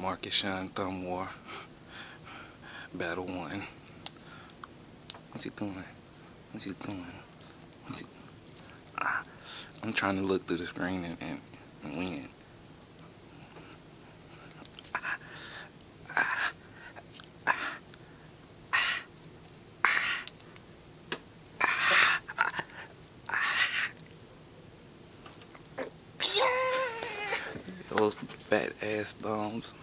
Marcus Sean Thumb War. Battle 1. What you doing? What you doing? What you... I'm trying to look through the screen and win. Those fat ass thumbs.